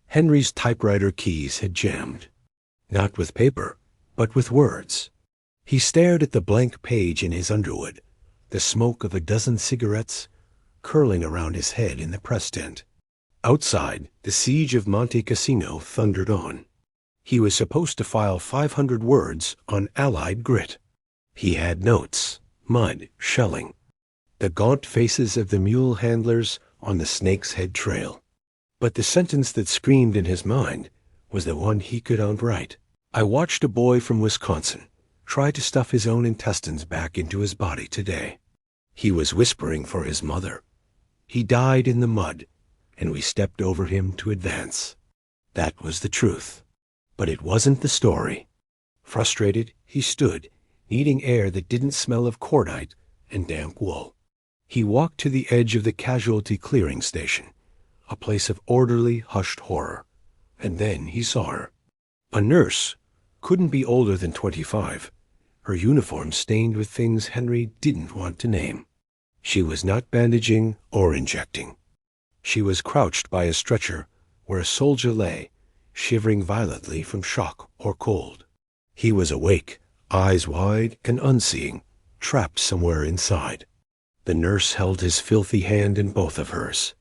Henry's typewriter keys had jammed. Not with paper, but with words. He stared at the blank page in his underwood, the smoke of a dozen cigarettes curling around his head in the press tent. Outside, the siege of Monte Cassino thundered on. He was supposed to file 500 words on Allied grit. He had notes, mud, shelling, the gaunt faces of the mule handlers on the Snake's Head Trail. But the sentence that screamed in his mind was the one he could outright. I watched a boy from Wisconsin try to stuff his own intestines back into his body today. He was whispering for his mother. He died in the mud, and we stepped over him to advance. That was the truth. But it wasn't the story. Frustrated, he stood, needing air that didn't smell of cordite and damp wool. He walked to the edge of the casualty clearing station, a place of orderly, hushed horror. And then he saw her. A nurse, couldn't be older than 25, her uniform stained with things Henry didn't want to name. She was not bandaging or injecting. She was crouched by a stretcher where a soldier lay, shivering violently from shock or cold. He was awake, eyes wide and unseeing, trapped somewhere inside. The nurse held his filthy hand in both of hers.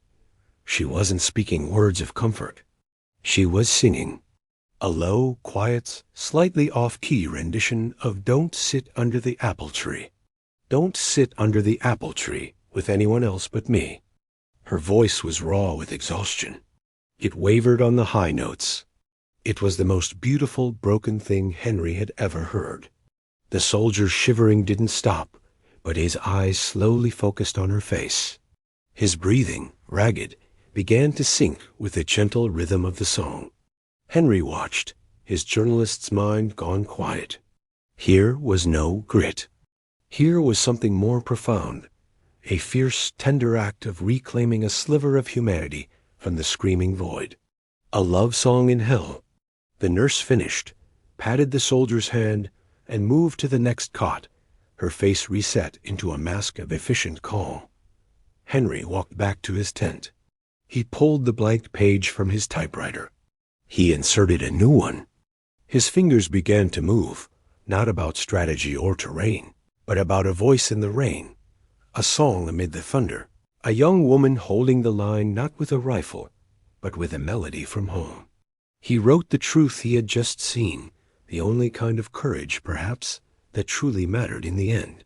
She wasn't speaking words of comfort. She was singing. A low, quiet, slightly off-key rendition of Don't Sit Under the Apple Tree. Don't sit under the apple tree with anyone else but me. Her voice was raw with exhaustion. It wavered on the high notes. It was the most beautiful, broken thing Henry had ever heard. The soldier's shivering didn't stop, but his eyes slowly focused on her face. His breathing, ragged, began to sync with the gentle rhythm of the song. Henry watched, his journalist's mind gone quiet. Here was no grit. Here was something more profound, a fierce, tender act of reclaiming a sliver of humanity from the screaming void. A love song in hell. The nurse finished, patted the soldier's hand, and moved to the next cot, her face reset into a mask of efficient calm. Henry walked back to his tent. He pulled the blank page from his typewriter. He inserted a new one. His fingers began to move, not about strategy or terrain, but about a voice in the rain, a song amid the thunder, a young woman holding the line not with a rifle, but with a melody from home. He wrote the truth he had just seen, the only kind of courage, perhaps, that truly mattered in the end.